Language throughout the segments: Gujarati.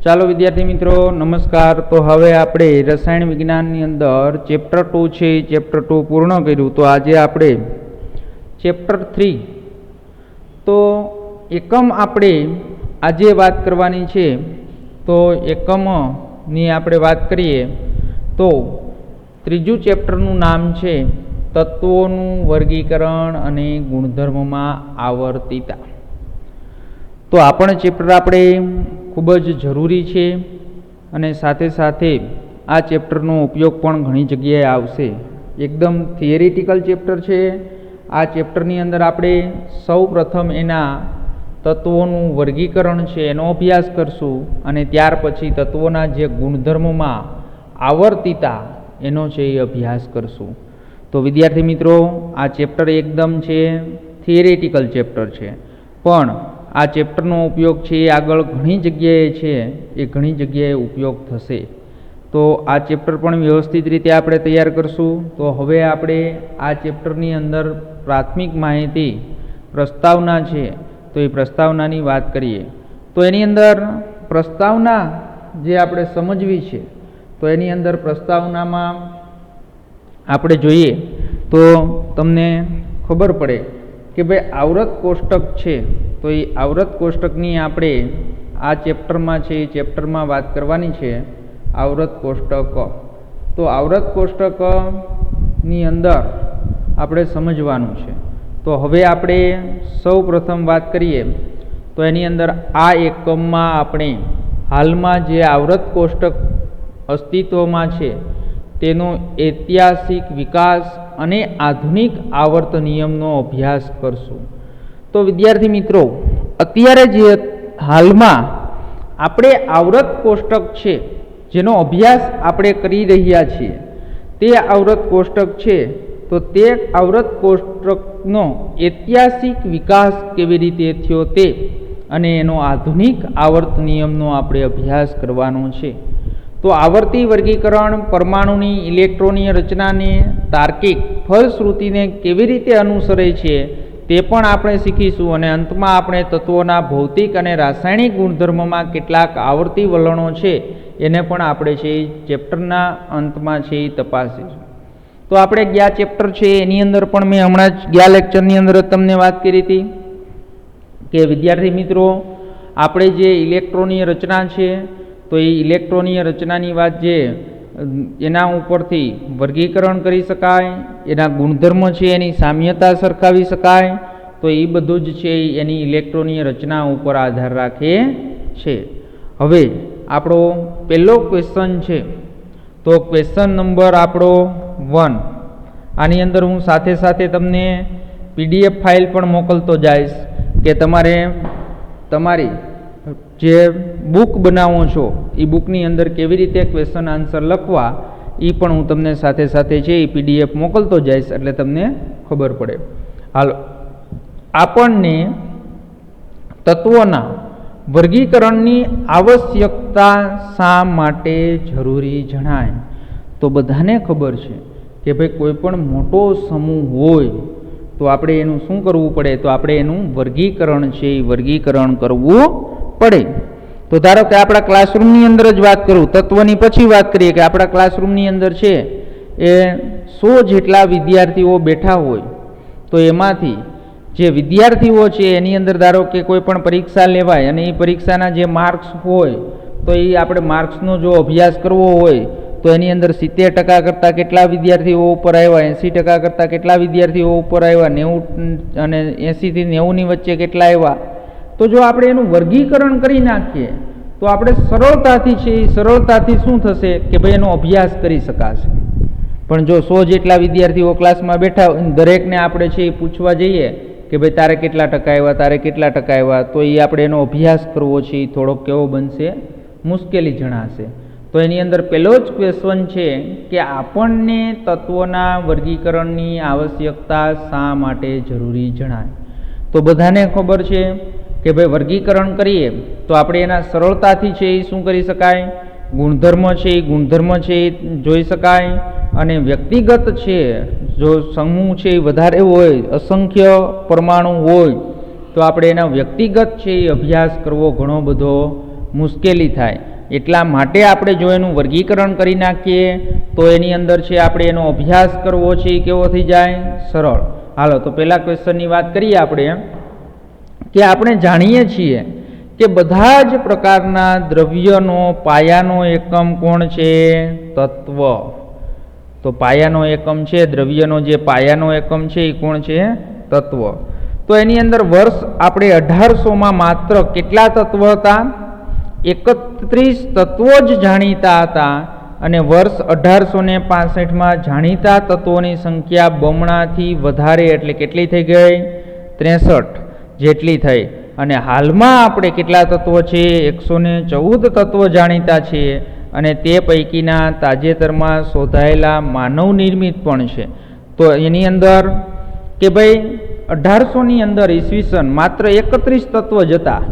ચાલો વિદ્યાર્થી મિત્રો નમસ્કાર। તો હવે આપણે રસાયણ વિજ્ઞાનની અંદર ચેપ્ટર 2 છે ચેપ્ટર 2 પૂર્ણ કર્યું। તો આજે આપણે ચેપ્ટર 3 તો એકમ આપણે આજે વાત કરવાની છે। તો એકમની આપણે વાત કરીએ તો ત્રીજું ચેપ્ટરનું નામ છે તત્વોનું વર્ગીકરણ અને ગુણધર્મમાં આવર્તિતા। તો આ પણ ચેપ્ટર આપણે ખૂબ જ જરૂરી છે અને સાથે સાથે આ ચેપ્ટરનો ઉપયોગ પણ ઘણી જગ્યાએ આવશે। એકદમ થિયરિટિકલ ચેપ્ટર છે। આ ચેપ્ટરની અંદર આપણે સૌ પ્રથમ એના તત્વોનું વર્ગીકરણ છે એનો અભ્યાસ કરશું અને ત્યાર પછી તત્વોના જે ગુણધર્મમાં આવર્તિતા એનો છે એ અભ્યાસ કરશું। તો વિદ્યાર્થી મિત્રો આ ચેપ્ટર એકદમ છે થિયરિટિકલ ચેપ્ટર છે, પણ આ ચેપ્ટરનો ઉપયોગ છે એ આગળ ઘણી જગ્યાએ છે એ ઘણી જગ્યાએ ઉપયોગ થશે। તો આ ચેપ્ટર પણ વ્યવસ્થિત રીતે આપણે તૈયાર કરશું। તો હવે આપણે આ ચેપ્ટરની અંદર પ્રાથમિક માહિતી પ્રસ્તાવના છે તો એ પ્રસ્તાવનાની વાત કરીએ। તો એની અંદર પ્રસ્તાવના જે આપણે સમજવી છે તો એની અંદર પ્રસ્તાવનામાં આપણે જોઈએ તો તમને ખબર પડે કે ભાઈ આવૃત કોષ્ટક છે તો એ આવૃત કોષ્ટકની આપણે આ ચેપ્ટરમાં છે એ ચેપ્ટરમાં વાત કરવાની છે। આવૃત કોષ્ટક તો આવૃત કોષ્ટકની અંદર આપણે સમજવાનું છે। તો હવે આપણે સૌ પ્રથમ વાત કરીએ તો એની અંદર આ એકમમાં આપણે હાલમાં જે આવૃત કોષ્ટક અસ્તિત્વમાં છે તેનો ઐતિહાસિક વિકાસ અને આધુનિક આવર્ત નિયમનો અભ્યાસ કરશું। તો વિદ્યાર્થી મિત્રો અત્યારે જે હાલમાં આપણે આવૃત કોષ્ટક છે જેનો અભ્યાસ આપણે કરી રહ્યા છીએ તે આવૃત કોષ્ટક છે તો તે આવૃત કોષ્ટકનો ઐતિહાસિક વિકાસ કેવી રીતે થયો તે અને એનો આધુનિક આવર્ત નિયમનો આપણે અભ્યાસ કરવાનો છે। તો આવર્તી વર્ગીકરણ પરમાણુની ઇલેક્ટ્રોનીય રચનાને તાર્કિક ફલશ્રુતિને કેવી રીતે અનુસરે છે તે પણ આપણે શીખીશું અને અંતમાં આપણે તત્વોના ભૌતિક અને રાસાયણિક ગુણધર્મોમાં કેટલાક આવર્તી વલણો છે એને પણ આપણે છે ચેપ્ટરના અંતમાં છે એ તપાસીશું। તો આપણે ગયા ચેપ્ટર છે એની અંદર પણ મેં હમણાં જ ગયા લેક્ચરની અંદર તમને વાત કરી હતી કે વિદ્યાર્થી મિત્રો આપણે જે ઇલેક્ટ્રોનીય રચના છે તો એ ઇલેક્ટ્રોનીય રચનાની વાત જે એના ઉપરથી વર્ગીકરણ કરી શકાય, એના ગુણધર્મ છે એની સામ્યતા સરખાવી શકાય। તો એ બધું જ છે એની ઇલેક્ટ્રોનીય રચના ઉપર આધાર રાખે છે। હવે આપણો પહેલો ક્વેશ્ચન છે તો ક્વેશ્ચન નંબર આપણો 1 આની અંદર હું સાથે સાથે તમને PDF ફાઇલ પણ મોકલતો જઈશ કે તમારે તમારી જે બુક બનાવો છો એ બુકની અંદર કેવી રીતે ક્વેશ્ચન આન્સર લખવા એ પણ હું તમને સાથે સાથે છે એ PDF મોકલતો જઈશ એટલે તમને ખબર પડે। હાલો આપણને તત્વોના વર્ગીકરણની આવશ્યકતા શા માટે જરૂરી જણાય? તો બધાને ખબર છે કે ભાઈ કોઈ પણ મોટો સમૂહ હોય તો આપણે એનું શું કરવું પડે? તો આપણે એનું વર્ગીકરણ છે એ વર્ગીકરણ કરવું પડે। તો ધારો કે આપણા ક્લાસરૂમની અંદર જ વાત કરું, તત્વની પછી વાત કરીએ કે આપણા ક્લાસરૂમની અંદર છે એ 100 જેટલા વિદ્યાર્થીઓ બેઠા હોય તો એમાંથી જે વિદ્યાર્થીઓ છે એની અંદર ધારો કે કોઈ પણ પરીક્ષા લેવાય અને એ પરીક્ષાના જે માર્ક્સ હોય તો એ આપણે માર્ક્સનો જો અભ્યાસ કરવો હોય તો એની અંદર 70% કરતાં કેટલા વિદ્યાર્થીઓ ઉપર આવ્યા, 80% કરતાં કેટલા વિદ્યાર્થીઓ ઉપર આવ્યા, 90 અને 80 થી 90ની વચ્ચે કેટલા આવ્યા। તો જો આપણે એનું વર્ગીકરણ કરી નાખીએ તો આપણે સરળતાથી છે એ સરળતાથી શું થશે કે ભાઈ એનો અભ્યાસ કરી શકાશે। પણ જો 100 જેટલા વિદ્યાર્થીઓ ક્લાસમાં બેઠા દરેકને આપણે છે એ પૂછવા જઈએ કે ભાઈ તારે કેટલા ટકા આવ્યા, તારે કેટલા ટકા આવ્યા, તો એ આપણે એનો અભ્યાસ કરવો છે એ થોડોક કેવો બનશે? મુશ્કેલી જણાશે। તો એની અંદર પહેલો જ ક્વેશ્ચન છે કે આપણને તત્વોના વર્ગીકરણની આવશ્યકતા શા માટે જરૂરી જણાય? તો બધાને ખબર છે કે ભાઈ વર્ગીકરણ કરીએ તો આપણે એના સરળતાથી છે એ શું કરી શકાય? ગુણધર્મ છે એ ગુણધર્મ છે એ જોઈ શકાય અને વ્યક્તિગત છે જો સમૂહ છે એ વધારે હોય, અસંખ્ય પરમાણુ હોય તો આપણે એના વ્યક્તિગત છે એ અભ્યાસ કરવો ઘણો બધો મુશ્કેલી થાય। એટલા માટે આપણે જો એનું વર્ગીકરણ કરી નાખીએ તો એની અંદર છે આપણે એનો અભ્યાસ કરવો છે એ કેવો થઈ જાય? સરળ. હાલો તો પહેલા ક્વેશ્ચનની વાત કરીએ આપણે કે આપણે જાણીએ છીએ કે બધા જ પ્રકારના દ્રવ્યનો પાયાનો એકમ કોણ છે? તત્વ. તો પાયાનો એકમ છે દ્રવ્યનો જે પાયાનો એકમ છે એ કોણ છે? તત્વ. તો એની અંદર વર્ષ આપણે 1800માં માત્ર કેટલા તત્વ હતા? 31 તત્વો જ જાણીતા હતા અને વર્ષ 1865માં જાણીતા તત્વોની સંખ્યા બમણાથી વધારે એટલે કેટલી થઈ ગઈ? 63 જેટલી થઈ. અને હાલમાં આપણે કેટલા તત્વો છે? 114 તત્વો જાણીતા છે અને તે પૈકીના તાજેતરમાં શોધાયેલા માનવ નિર્મિત પણ છે. તો એની અંદર કે ભાઈ 1800ની અંદર ઈસવીસન માત્ર 31 તત્વ જ હતા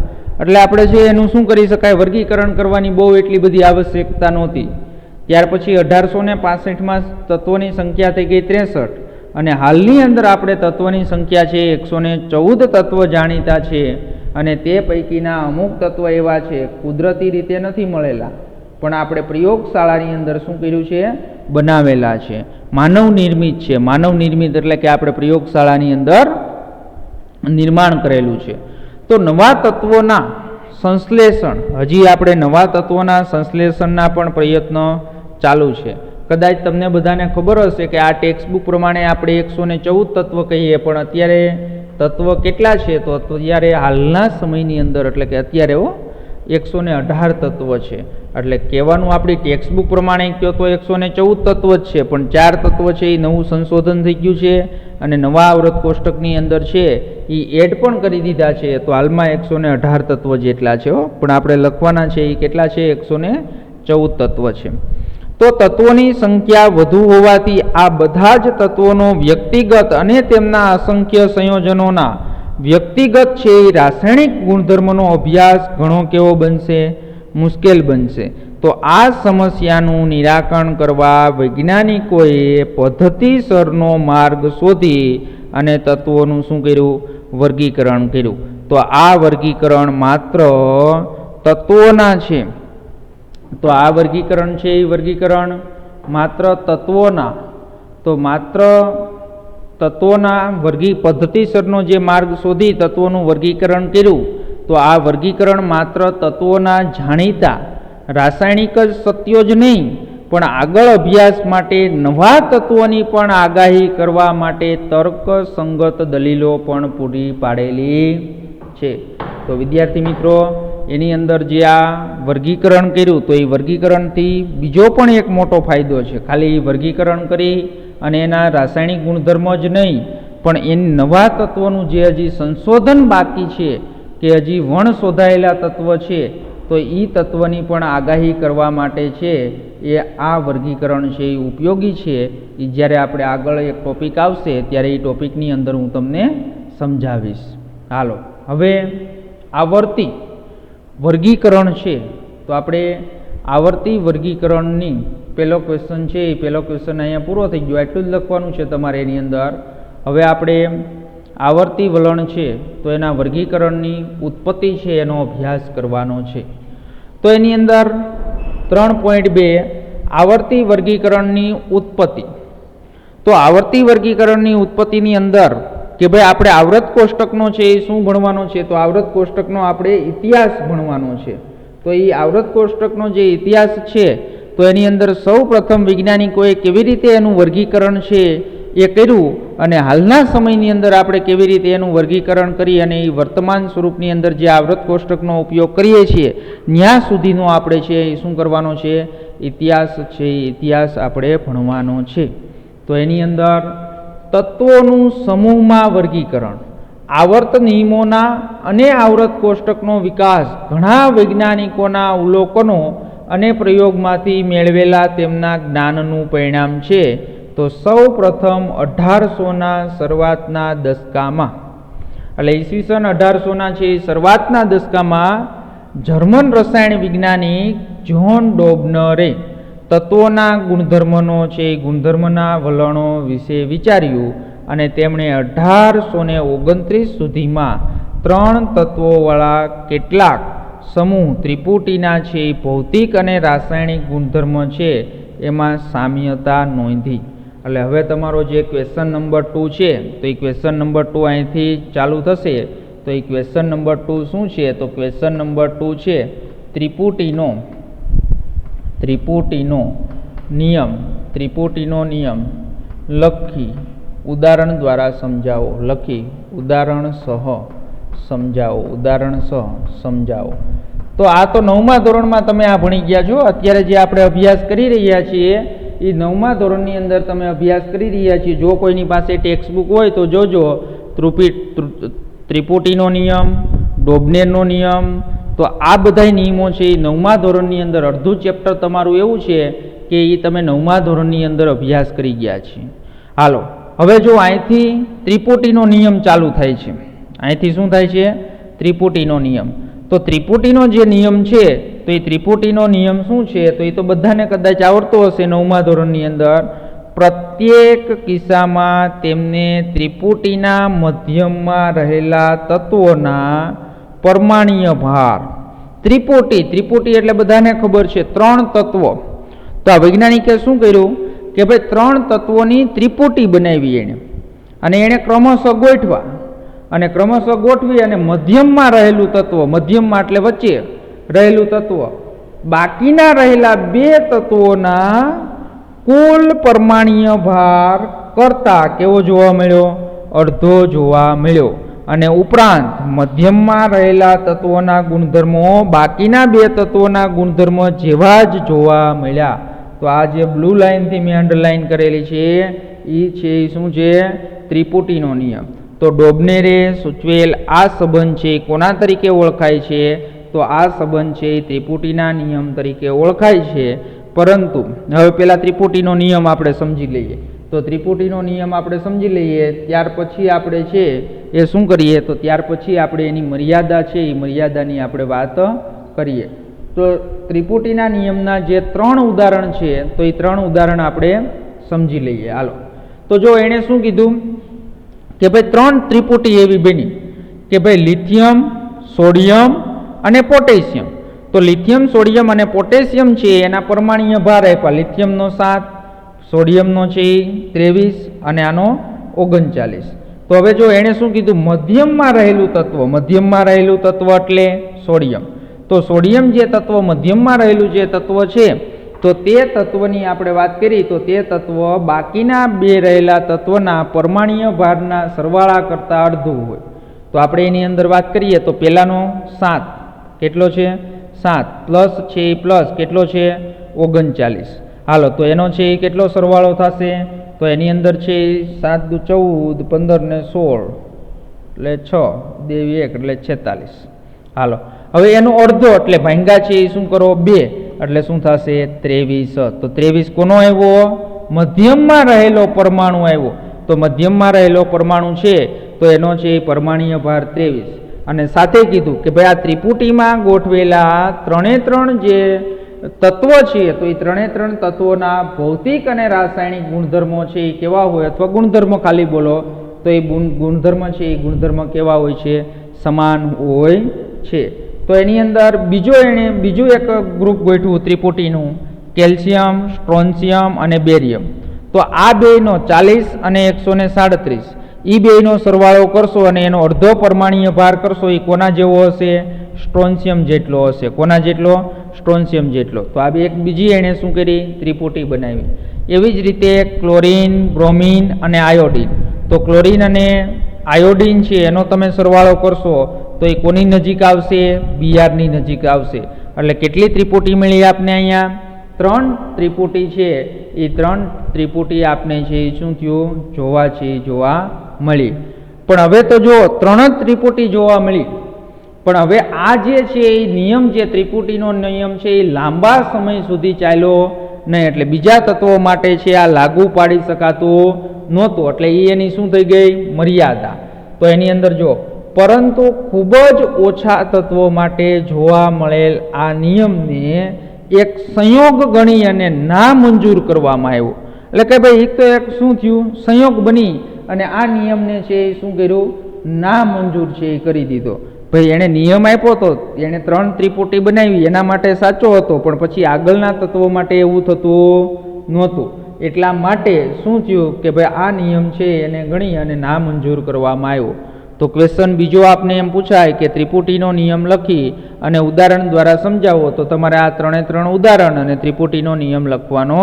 એટલે આપણે છે એનું શું કરી શકાય? વર્ગીકરણ કરવાની બહુ એટલી બધી આવશ્યકતા નહોતી. ત્યાર પછી 1865માં તત્વોની સંખ્યા થઈ ગઈ 63 અને હાલની અંદર આપણે તત્વોની સંખ્યા છે 114 તત્વ જાણીતા છે અને તે પૈકીના અમુક તત્વ એવા છે કુદરતી રીતે નથી મળેલા પણ આપણે પ્રયોગશાળાની અંદર શું કર્યું છે? બનાવેલા છે. માનવ નિર્મિત છે. માનવ નિર્મિત એટલે કે આપણે પ્રયોગશાળાની અંદર નિર્માણ કરેલું છે. તો નવા તત્વોના સંશ્લેષણ, હજી આપણે નવા તત્વોના સંશ્લેષણના પણ પ્રયત્નો ચાલુ છે. કદાચ તમને બધાને ખબર હશે કે આ ટેક્સ્ટબુક પ્રમાણે આપણે 114 તત્વ કહીએ પણ અત્યારે તત્વ કેટલા છે? તો અત્યારે હાલના સમયની અંદર એટલે કે અત્યારે 118 તત્વ છે. એટલે કહેવાનું આપણી ટેક્સ્ટબુક પ્રમાણે કહો તો 114 તત્વ જ છે પણ 4 તત્વ છે એ નવું સંશોધન થઈ ગયું છે અને નવા આવૃત્ત કોષ્ટકની અંદર છે એ એડ પણ કરી દીધા છે. તો હાલમાં 118 તત્વ જેટલા છે પણ આપણે લખવાના છે એ કેટલા છે? 114 તત્વ છે. તો તત્વોની સંખ્યા વધુ હોવાથી આ બધા જ તત્વોનો વ્યક્તિગત અને તેમના અસંખ્ય સંયોજનોના વ્યક્તિગત છે એ રાસાયણિક ગુણધર્મનો અભ્યાસ ઘણો કેવો બનશે? મુશ્કેલ બનશે. તો આ સમસ્યાનું નિરાકરણ કરવા વૈજ્ઞાનિકોએ પદ્ધતિસરનો માર્ગ શોધી અને તત્વોનું શું કર્યું? વર્ગીકરણ કર્યું. તો આ વર્ગીકરણ માત્ર તત્વોના છે. તો આ વર્ગીકરણ છે એ વર્ગીકરણ માત્ર તત્વોના, તો માત્ર તત્વોના પદ્ધતિસરનો જે માર્ગ શોધી તત્વોનું વર્ગીકરણ કર્યું તો આ વર્ગીકરણ માત્ર તત્વોના જાણીતા રાસાયણિક જ સત્યો જ નહીં પણ આગળ અભ્યાસ માટે નવા તત્વોની પણ આગાહી કરવા માટે તર્કસંગત દલીલો પણ પૂરી પાડેલી છે. તો વિદ્યાર્થી મિત્રો એની અંદર જે આ વર્ગીકરણ કર્યું તો એ વર્ગીકરણથી બીજો પણ એક મોટો ફાયદો છે. ખાલી વર્ગીકરણ કરી અને એના રાસાયણિક ગુણધર્મો જ નહીં પણ એની નવા તત્વોનું જે હજી સંશોધન બાકી છે કે હજી વણ શોધાયેલા તત્વ છે તો એ તત્વની પણ આગાહી કરવા માટે છે એ આ વર્ગીકરણ છે એ ઉપયોગી છે. એ જ્યારે આપણે આગળ એક ટોપિક આવશે ત્યારે એ ટોપિકની અંદર હું તમને સમજાવીશ. હાલો હવે આવર્તી વર્ગીકરણ છે તો આપણે આવર્તી વર્ગીકરણની પહેલો ક્વેશ્ચન છે એ પહેલો ક્વેશ્ચન અહીંયા પૂરો થઈ ગયો. એટલું જ લખવાનું છે તમારે એની અંદર. હવે આપણે આવર્તી વલણ છે તો એના વર્ગીકરણની ઉત્પત્તિ છે એનો અભ્યાસ કરવાનો છે. તો એની અંદર 3.2 આવર્તી વર્ગીકરણની ઉત્પત્તિ. તો આવર્તી વર્ગીકરણની ઉત્પત્તિની અંદર કે ભાઈ આપણે આવૃત્ત કોષ્ટકનો છે એ શું ભણવાનો છે? તો આવૃત્ત કોષ્ટકનો આપણે ઇતિહાસ ભણવાનો છે. તો એ આવૃત્ત કોષ્ટકનો જે ઇતિહાસ છે તો એની અંદર સૌ પ્રથમ વૈજ્ઞાનિકોએ કેવી રીતે એનું વર્ગીકરણ છે એ કર્યું અને હાલના સમયની અંદર આપણે કેવી રીતે એનું વર્ગીકરણ કરી અને એ વર્તમાન સ્વરૂપની અંદર જે આવૃત્ત કોષ્ટકનો ઉપયોગ કરીએ છીએ ત્યાં સુધીનો આપણે છે એ શું કરવાનો છે? ઇતિહાસ છે એ ઇતિહાસ આપણે ભણવાનો છે. તો એની અંદર તત્વોનું સમૂહમાં વર્ગીકરણ, આવર્ત નિયમોના અને આવૃત્ત કોષ્ટકનો વિકાસ ઘણા વૈજ્ઞાનિકોના અવલોકનો અને પ્રયોગમાંથી મેળવેલા તેમના જ્ઞાનનું પરિણામ છે. તો સૌ પ્રથમ 1800ના શરૂઆતના દશકામાં એટલે ઈસવીસન 1800ના છે શરૂઆતના દશકામાં જર્મન રસાયણ વૈજ્ઞાનિક જ્હોન ડોબનરે તત્વોના ગુણધર્મનો છે ગુણધર્મના વલણો વિશે વિચાર્યું અને તેમણે 1829 સુધીમાં 3 તત્વોવાળા કેટલાક સમૂહ ત્રિપુટીના છે એ ભૌતિક અને રાસાયણિક ગુણધર્મ છે એમાં સામ્યતા નોંધી. એટલે હવે તમારો જે ક્વેશ્ચન નંબર 2 છે તો એ ક્વેશ્ચન નંબર 2 અહીંથી ચાલુ થશે. તો એ ક્વેશ્ચન નંબર 2 શું છે? તો ક્વેશ્ચન નંબર 2 છે ત્રિપુટીનો નિયમ લખી ઉદાહરણ દ્વારા સમજાવો. ઉદાહરણ સહ સમજાવો. તો આ તો 9મા ધોરણમાં તમે આ ભણી ગયા છો. અત્યારે જે આપણે અભ્યાસ કરી રહ્યા છીએ એ 9મા ધોરણની અંદર તમે અભ્યાસ કરી રહ્યા છીએ. જો કોઈની પાસે ટેક્સ્ટ બુક હોય તો જોજો. ત્રિપુટીનો નિયમ, ડોબનેરનો નિયમ, તો આ બધા નિયમો છે એ 9મા ધોરણની અંદર અડધું ચેપ્ટર તમારું એવું છે કે એ તમે 9મા ધોરણની અંદર અભ્યાસ કરી ગયા છે. હાલો, હવે જો અહીંથી ત્રિપુટીનો નિયમ ચાલુ થાય છે. અહીંથી શું થાય છે? ત્રિપુટીનો નિયમ. તો ત્રિપુટીનો જે નિયમ છે તો એ ત્રિપુટીનો નિયમ શું છે? તો એ તો બધાને કદાચ આવડતો હશે 9મા ધોરણની અંદર. પ્રત્યેક કિસ્સામાં તેમને ત્રિપુટીના મધ્યમમાં રહેલા તત્વોના પરમાણ્વીય ભાર. ત્રિપુટી એટલે બધાને ખબર છે 3 તત્વો. તો આ વૈજ્ઞાનિકે શું કર્યું કે ભાઈ 3 તત્વોની ત્રિપુટી બનાવી એને, અને એણે ક્રમશઃ ગોઠવી અને મધ્યમમાં રહેલું તત્વ, મધ્યમમાં એટલે વચ્ચે રહેલું તત્વ, બાકીના રહેલા 2 તત્વોના કુલ પરમાણ્વીય ભાર કરતા કેવો જોવા મળ્યો? અડધો જોવા મળ્યો. અને ઉપરાંત મધ્યમમાં રહેલા તત્વોના ગુણધર્મો બાકીના 2 તત્વોના ગુણધર્મો જેવા જ જોવા મળ્યા. તો આ જે બ્લુ લાઇનથી મેં અંડરલાઇન કરેલી છે એ છે શું છે? ત્રિપુટીનો નિયમ. તો ડોબનેરે સૂચવેલ આ સંબંધ છે કોના તરીકે ઓળખાય છે? તો આ સંબંધ છે ત્રિપુટીના નિયમ તરીકે ઓળખાય છે. પરંતુ હવે પેલા ત્રિપુટીનો નિયમ આપણે સમજી લઈએ. તો ત્રિપુટીનો નિયમ આપણે સમજી લઈએ, ત્યાર પછી આપણે છે એ શું કરીએ? તો ત્યાર પછી આપણે એની મર્યાદા છે એ મર્યાદાની આપણે વાત કરીએ. તો ત્રિપુટીના નિયમના જે 3 ઉદાહરણ છે તો એ 3 ઉદાહરણ આપણે સમજી લઈએ. હાલો, તો જો એણે શું કીધું કે ભાઈ 3 ત્રિપુટી એવી બની કે ભાઈ લિથિયમ, સોડિયમ અને પોટેશિયમ. તો લિથિયમ, સોડિયમ અને પોટેશિયમ છે એના પરમાણ્વીય ભાર આપ્યા. લિથિયમનો 7, સોડિયમનો છે 23 અને આનો 39. તો હવે જો એણે શું કીધું? મધ્યમમાં રહેલું તત્વ એટલે સોડિયમ. તો સોડિયમ જે તત્વ મધ્યમમાં રહેલું જે તત્વ છે તો તે તત્વની આપણે વાત કરી તો તે તત્વ બાકીના 2 રહેલા તત્વના પરમાણ્વીય ભારના સરવાળા કરતાં અડધું હોય. તો આપણે એની અંદર વાત કરીએ તો પહેલાનો 7 કેટલો છે? 7 પ્લસ છે એ પ્લસ કેટલો છે? 39. હાલો, તો એનો છે એ કેટલો સરવાળો થશે? તો એની અંદર છે 7 દુ 14, 15 ને 16 એટલે 6, 2 1 એટલે 46. હાલો, હવે એનો અડધો એટલે ભાંગા છે એ શું કરો? 2 એટલે શું થશે? 23. તો 23 કોનો આવ્યો? મધ્યમમાં રહેલો પરમાણુ આવ્યો. તો મધ્યમમાં રહેલો પરમાણુ છે તો એનો છે પરમાણ્વીય ભાર 23. અને સાથે કીધું કે ભાઈ આ ત્રિપુટીમાં ગોઠવેલા 3 જે તત્વો છે તો એ 3 તત્વોના ભૌતિક અને રાસાયણિક ગુણધર્મો છે એ કેવા હોય? અથવા ગુણધર્મો ખાલી બોલો તો એ ગુણધર્મ છે એ ગુણધર્મ કેવા હોય છે? સમાન હોય છે. તો એની અંદર બીજું એક ગ્રુપ ગોઠવું ત્રિપુટીનું, કેલ્શિયમ, સ્ટ્રોન્શિયમ અને બેરિયમ. તો આ બેયનો 40 અને 137 એ બેયનો સરવાળો કરશો અને એનો અડધો પરમાણ્વીય ભાર કરશો એ કોના જેવો હશે? સ્ટ્રોન્શિયમ જેટલો હશે. કોના જેટલો? સ્ટ્રોન્શિયમ જેટલો. તો આ એક બીજી એણે શું કરી? ત્રિપુટી બનાવી. એવી જ રીતે ક્લોરીન, બ્રોમિન અને આયોડિન. તો ક્લોરીન અને આયોડિન છે એનો તમે સરવાળો કરશો તો એ કોની નજીક આવશે? બીઆરની નજીક આવશે. એટલે કેટલી ત્રિપુટી મળી આપને? અહીંયા 3 ત્રિપુટી છે એ 3 ત્રિપુટી આપને છે એ શું થયું? જોવા મળી. પણ હવે તો જો 3 જ ત્રિપુટી જોવા મળી, પણ હવે આ જે છે એ નિયમ, જે ત્રિપુટીનો નિયમ છે એ લાંબા સમય સુધી ચાલ્યો નહીં. એટલે બીજા તત્વો માટે છે આ લાગુ પાડી શકાતું નહોતું. એટલે એની શું થઈ ગઈ? મર્યાદા. તો એની અંદર જો પરંતુ ખૂબ જ ઓછા તત્વો માટે જોવા મળેલ આ નિયમને એક સંયોગ ગણી અને ના મંજૂર કરવામાં આવ્યો. એટલે કે ભાઈ એક તો એક શું થયું? સંયોગ બની અને આ નિયમને છે એ શું કર્યું? ના મંજૂર છે એ કરી દીધો. ભાઈ એણે નિયમ આપ્યો હતો, એણે 3 ત્રિપુટી બનાવી એના માટે સાચો હતો, પણ પછી આગળના તત્વો માટે એવું થતું નહોતું. એટલા માટે શું થયું કે ભાઈ આ નિયમ છે એને ગણી અને નામંજૂર કરવામાં આવ્યો. તો ક્વેશ્ચન બીજો આપને એમ પૂછાય કે ત્રિપુટીનો નિયમ લખી અને ઉદાહરણ દ્વારા સમજાવો. તો તમારે આ 3 ઉદાહરણ અને ત્રિપુટીનો નિયમ લખવાનો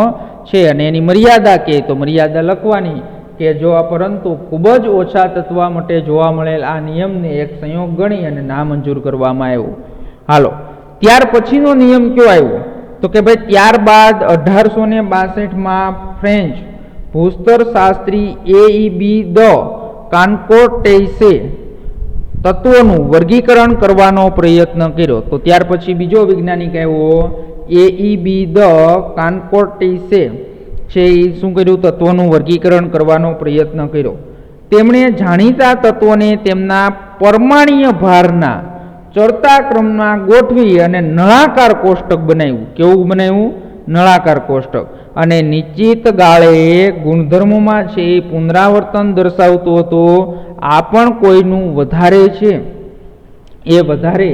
છે. અને એની મર્યાદા કે તો મર્યાદા લખવાની કે જો પરંતુ ખૂબ જ ઓછા તત્વ માટે જોવા મળેલ આ નિયમને એક સંયોગ ગણી અને નામંજૂર કરવામાં આવ્યો. હાલો, ત્યાર પછીનો નિયમ કયો આવ્યો? તો કે ભાઈ ત્યારબાદ 1862માં ફ્રેન્ચ ભૂસ્તરશાસ્ત્રી A.E.B. ધ કાન્કોર્ટેઇસે તત્વોનું વર્ગીકરણ કરવાનો પ્રયત્ન કર્યો. તો ત્યાર પછી બીજો વૈજ્ઞાનિક આવ્યો A.E.B. ધ કાન્કોર્ટેઇસે છે. એ શું કર્યું? તત્વોનું વર્ગીકરણ કરવાનો પ્રયત્ન કર્યો. તેમણે જાણીતા તત્વોને તેમના પરમાણ્વીય ભારના ચડતા ક્રમમાં ગોઠવી અને નળાકાર કોષ્ટક બનાવ્યું. કેવું બનાવ્યું? નળાકાર કોષ્ટક. અને નિશ્ચિત ગાળે ગુણધર્મોમાં છે એ પુનરાવર્તન દર્શાવતું હતું. આ પણ કોઈનું વધારે છે એ વધારે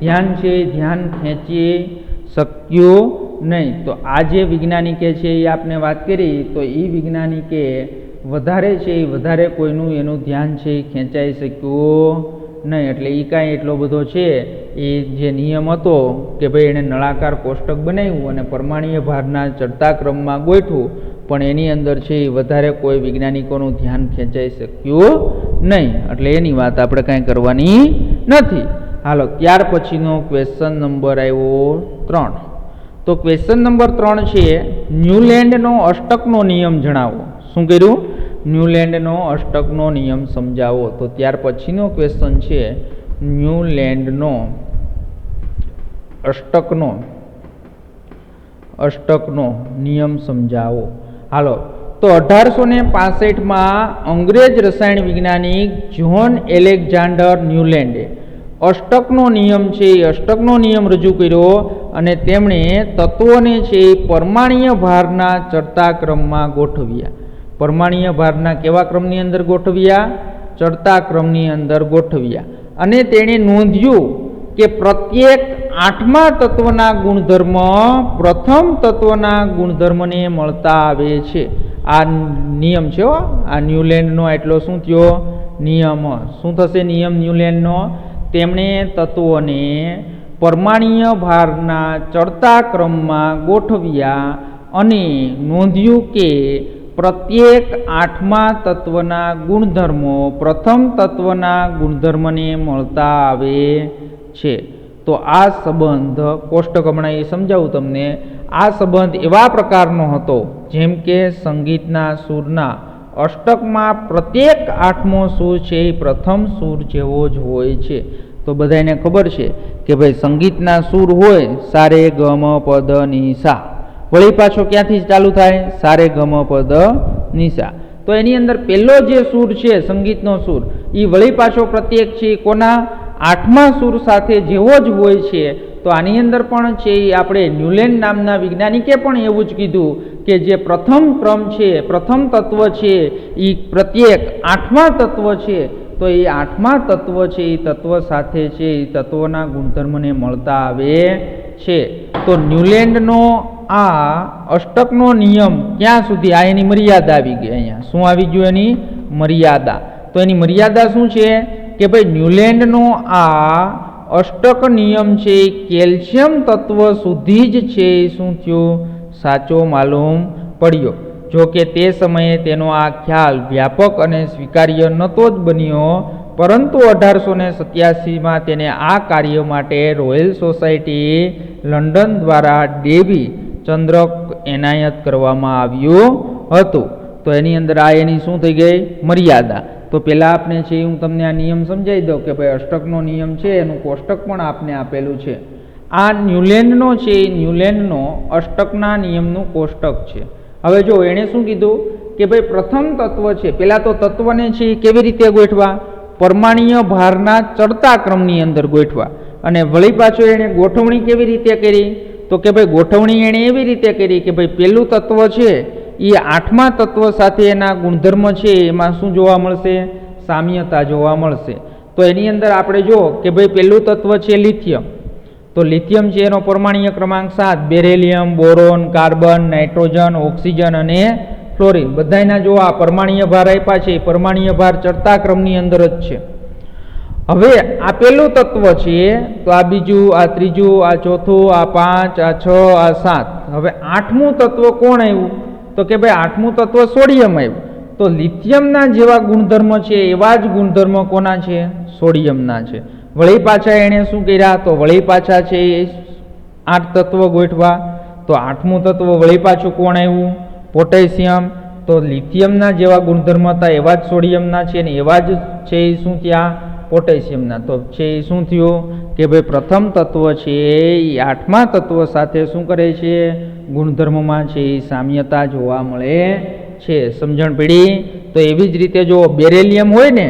ધ્યાન ખેંચી શક્યું નહીં. તો આ જે વૈજ્ઞાનિકે છે એ આપને વાત કરી, તો એ વૈજ્ઞાનિકે વધારે છે એ વધારે કોઈનું એનું ધ્યાન છે એ ખેંચાઈ શક્યું નહીં. એટલે એ કાંઈ એટલો બધો છે એ જે નિયમ હતો કે ભાઈ એણે નળાકાર કોષ્ટક બનાવ્યું અને પરમાણ્વીય ભારના ચડતા ક્રમમાં ગોઠવું, પણ એની અંદર છે એ વધારે કોઈ વૈજ્ઞાનિકોનું ધ્યાન ખેંચાઈ શક્યું નહીં. એટલે એની વાત આપણે કાંઈ કરવાની નથી. હાલો, ત્યાર પછીનો ક્વેશ્ચન નંબર આવ્યો 3. તો ક્વેશ્ચન નંબર 3 છે ન્યૂલેન્ડનો અષ્ટકનો નિયમ જણાવો. શું કર્યું? ન્યૂલેન્ડનો અષ્ટકનો નિયમ સમજાવો. તો ત્યાર પછીનો ક્વેશ્ચન છે ન્યૂલેન્ડનો અષ્ટકનો નિયમ સમજાવો. હાલો, તો 1865માં અંગ્રેજ રસાયણ વૈજ્ઞાનિક જ્હોન એલેક્ઝાન્ડર ન્યૂલેન્ડે અષ્ટકનો નિયમ છે એ અષ્ટકનો નિયમ રજૂ કર્યો અને તેમણે તત્વોને છે પરમાણ્વીય ભારના ચડતા ક્રમમાં ગોઠવ્યા. પરમાણ્વીય ભારના કેવા ક્રમની અંદર ગોઠવ્યા? ચડતા ક્રમની અંદર ગોઠવ્યા. અને તેણે નોંધ્યું કે પ્રત્યેક 8મા તત્વના ગુણધર્મ પ્રથમ તત્વના ગુણધર્મને મળતા આવે છે. આ નિયમ છે. આ ન્યૂલેન્ડનો એટલો શું થયો? નિયમ. શું થશે નિયમ ન્યૂલેન્ડનો? તેમણે તત્વોને પરમાણ્વીય ભારના ચડતા ક્રમમાં ગોઠવ્યા અને નોંધ્યું કે પ્રત્યેક 8મા તત્વના ગુણધર્મો પ્રથમ તત્વના ગુણધર્મને મળતા આવે છે. તો આ સંબંધ કોષ્ટક હમણાં એ સમજાવું તમને. આ સંબંધ એવા પ્રકારનો હતો જેમ કે સંગીતના સૂરના અષ્ટકમાં પ્રત્યેક 8મો સૂર છે એ પ્રથમ સૂર જેવો જ હોય છે. તો બધાને ખબર છે કે ભાઈ સંગીતના સૂર હોય સારે ગમ પદ ની સા, વળી પાછો ક્યાંથી ચાલુ થાય? સારે ગમ પદ ની સા. તો એની અંદર પહેલો જે સૂર છે સંગીતનો સૂર એ વળી પાછો પ્રત્યેક છે કોના? 8મા સૂર સાથે જેવો જ હોય છે. તો આની અંદર પણ છે એ આપણે ન્યૂલેન્ડ નામના વૈજ્ઞાનિકે પણ એવું જ કીધું કે જે પ્રથમ ક્રમ છે, પ્રથમ તત્વ છે એ પ્રત્યેક 8મા તત્વ છે. તો એ 8મા તત્વ છે એ તત્વ સાથે છે એ તત્વના ગુણધર્મને મળતા આવે છે. તો ન્યૂલેન્ડનો આ અષ્ટકનો નિયમ ક્યાં સુધી? આ એની મર્યાદા આવી ગઈ. અહીંયા શું આવી ગયું? એની મર્યાદા. તો એની મર્યાદા શું છે કે ભાઈ ન્યૂલેન્ડનો આ અષ્ટક નિયમ છે કેલ્શિયમ તત્વ સુધી જ છે શું થયું? સાચો માલુમ પડ્યો. જો કે તે સમયે તેનો આ ખ્યાલ વ્યાપક અને સ્વીકાર્ય નહોતો જ બન્યો, પરંતુ 1887માં તેને આ કાર્ય માટે રોયલ સોસાયટી લંડન દ્વારા ડેવી ચંદ્રક એનાયત કરવામાં આવ્યું હતું. તો એની અંદર આ એની શું થઈ ગઈ? મર્યાદા. તો પહેલાં આપણે છે હું તમને આ નિયમ સમજાવી દઉં કે ભાઈ અષ્ટકનો નિયમ છે એનું કોષ્ટક પણ આપને આપેલું છે. આ ન્યૂલેન્ડનો છે ન્યૂલેન્ડનો અષ્ટકના નિયમનું કોષ્ટક છે. હવે જો એણે શું કીધું કે ભાઈ પ્રથમ તત્વ છે, પહેલાં તો તત્વને છે એ કેવી રીતે ગોઠવા? પરમાણ્વીય ભારના ચડતા ક્રમની અંદર ગોઠવા. અને વળી પાછો એણે ગોઠવણી કેવી રીતે કરી? તો કે ભાઈ ગોઠવણી એણે એવી રીતે કરી કે ભાઈ પહેલું તત્વ છે એ 8મા તત્વ સાથે એના ગુણધર્મ છે એમાં શું જોવા મળશે? સામ્યતા જોવા મળશે. તો એની અંદર આપણે જો કે ભાઈ પહેલું તત્વ છે લિથિયમ, તો લિથિયમ છે એનો પરમાણ્વીય ક્રમાંક 7, beryllium, boron, carbon, nitrogen, oxygen અને ફ્લોરિન બધાના જો આ પરમાણ્વીય ભાર આપ્યા છે, પરમાણ્વીય ભાર ચડતા ક્રમની અંદર જ છે. હવે આ પહેલું તત્વ છે, તો આ બીજું, આ ત્રીજું, આ ચોથું, આ 5, આ 6, આ 7. હવે 8મું તત્વ કોણ આવ્યું? તો કે ભાઈ 8મું તત્વ સોડિયમ આવ્યું. તો લિથિયમના જેવા ગુણધર્મ છે એવા જ ગુણધર્મ કોના છે? સોડિયમના છે. વળી પાછા એણે શું કર્યા? તો વળી પાછા છે 8 તત્વ ગોઠવા. તો 8મું તત્વ વળી પાછું કોણ આવ્યું? પોટેશિયમ. તો લિથિયમના જેવા ગુણધર્મ હતા એવા જ સોડિયમના છે, ને એવા જ છે એ શું થયા? પોટેશિયમના. તો છે એ શું થયું કે ભાઈ પ્રથમ તત્વ છે એ 8મા તત્વ સાથે શું કરે છે? ગુણધર્મમાં છે એ સામ્યતા જોવા મળે છે. સમજણ પડી? તો એવી જ રીતે જો બેરિલિયમ હોય ને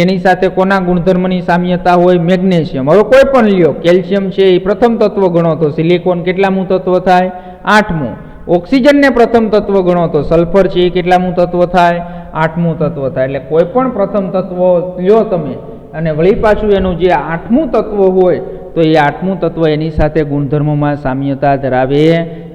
એની સાથે કોના ગુણધર્મની સામ્યતા હોય? મેગ્નેશિયમ. હવે કોઈ પણ લ્યો, કેલ્શિયમ છે એ પ્રથમ તત્વ ગણો તો સિલિકોન કેટલામું તત્વ થાય? 8મું. ઓક્સિજનને પ્રથમ તત્વ ગણો તો સલ્ફર છે એ કેટલામું તત્વ થાય? 8મું તત્વ થાય. એટલે કોઈ પણ પ્રથમ તત્વ લ્યો તમે અને વળી પાછું એનું જે 8મું તત્વ હોય તો એ 8મું તત્વ એની સાથે ગુણધર્મમાં સામ્યતા ધરાવે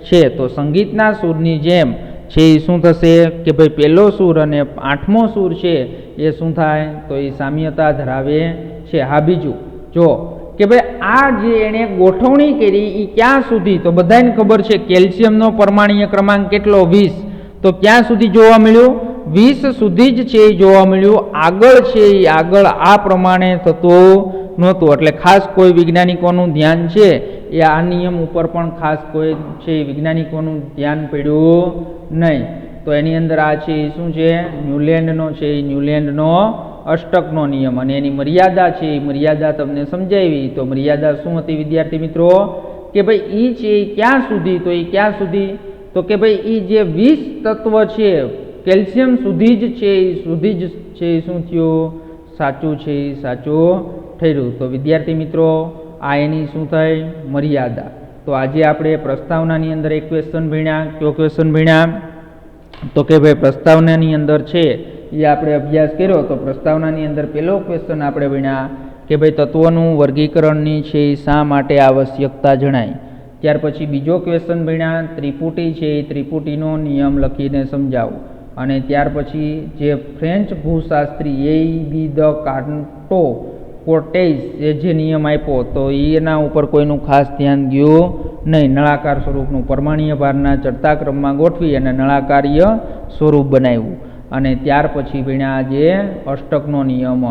છે. તો સંગીતના સૂરની જેમ છે એ શું થશે કે ભાઈ પહેલો સૂર અને 8મો સૂર છે એ શું થાય? તો એ સામ્યતા ધરાવે છે. હા, બીજું જો કે ભાઈ આ જે એણે ગોઠવણી કરી એ ક્યાં સુધી? તો બધાને ખબર છે કેલ્શિયમનો પરમાણ્વીય ક્રમાંક કેટલો? 20. તો ક્યાં સુધી જોવા મળ્યું? 20 સુધી જ છે એ જોવા મળ્યું. આગળ છે એ આગળ આ પ્રમાણે થતું નહોતું. એટલે ખાસ કોઈ વૈજ્ઞાનિકોનું ધ્યાન છે એ આ નિયમ ઉપર પણ ખાસ કોઈ છે વૈજ્ઞાનિકોનું ધ્યાન પડ્યું નહીં. તો એની અંદર આ છે એ શું છે? ન્યુલેન્ડનો છે એ ન્યુલેન્ડનો અષ્ટકનો નિયમ, અને એની મર્યાદા છે એ મર્યાદા તમને સમજાવી. તો મર્યાદા શું હતી વિદ્યાર્થી મિત્રો? કે ભાઈ એ છે ક્યાં સુધી? તો એ ક્યાં સુધી? તો કે ભાઈ એ જે 20 તત્વ છે કેલ્શિયમ સુધી જ છે એ સુધી જ છે એ શું થયું? સાચું છે એ સાચું ઠર્યું. તો વિદ્યાર્થી મિત્રો આ એની શું થઈ? મર્યાદા. તો આજે આપણે પ્રસ્તાવનાની અંદર એક ક્વેશ્ચન ભણ્યા. કયો ક્વેશ્ચન ભણ્યા? તો કે ભાઈ પ્રસ્તાવનાની અંદર છે એ આપણે અભ્યાસ કર્યો. તો પ્રસ્તાવનાની અંદર પહેલો ક્વેશ્ચન આપણે ભણ્યા કે ભાઈ તત્વોનું વર્ગીકરણની છે એ શા માટે આવશ્યકતા જણાય. ત્યાર પછી બીજો ક્વેશ્ચન ભણ્યા ત્રિપુટી છે એ ત્રિપુટીનો નિયમ લખીને સમજાવો. અને ત્યાર પછી જે ફ્રેન્ચ ભૂશાસ્ત્રી એ.બી. ધ કાન્ટો કોર્ટેઝ એ જે નિયમ આપ્યો તો એના ઉપર કોઈનું ખાસ ધ્યાન ગયું નહીં. નળાકાર સ્વરૂપનું પરમાણ્વીય ભારના ચડતા ક્રમમાં ગોઠવી અને નળાકારીય સ્વરૂપ બનાવ્યું. અને ત્યાર પછી ભણ્યા આજે અષ્ટકનો નિયમ.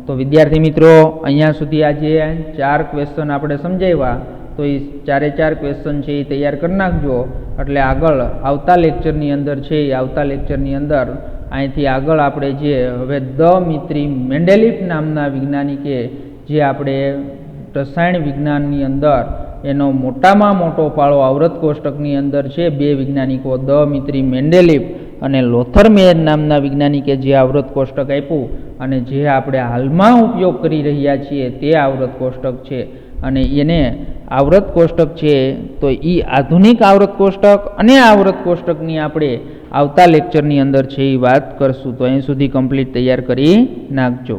તો વિદ્યાર્થી મિત્રો અહીંયા સુધી આજે 4 ક્વેશ્ચન આપણે સમજાવ્યા. તો એ 4 ક્વેશ્ચન છે એ તૈયાર કરી નાખજો. એટલે આગળ આવતા લેક્ચરની અંદર છે એ આવતા લેક્ચરની અંદર અહીંથી આગળ આપણે જે હવે દિમિત્રી મેન્ડેલિફ નામના વૈજ્ઞાનિકે જે આપણે રસાયણ વિજ્ઞાનની અંદર એનો મોટામાં મોટો ફાળો આવૃત કોષ્ટકની અંદર છે. 2 વૈજ્ઞાનિકો દિમિત્રી મેન્ડેલિફ અને લોથર મેયર નામના વૈજ્ઞાનિકે જે આવૃત કોષ્ટક આપ્યું અને જે આપણે હાલમાં ઉપયોગ કરી રહ્યા છીએ તે આવૃત કોષ્ટક છે. અને એને આવૃત કોષ્ટક છે તો એ આધુનિક આવૃત કોષ્ટક અને આવૃત કોષ્ટકની આપણે આવતા લેક્ચરની અંદર છે એ વાત કરશું. તો અહીં સુધી કમ્પ્લીટ તૈયાર કરી નાખજો.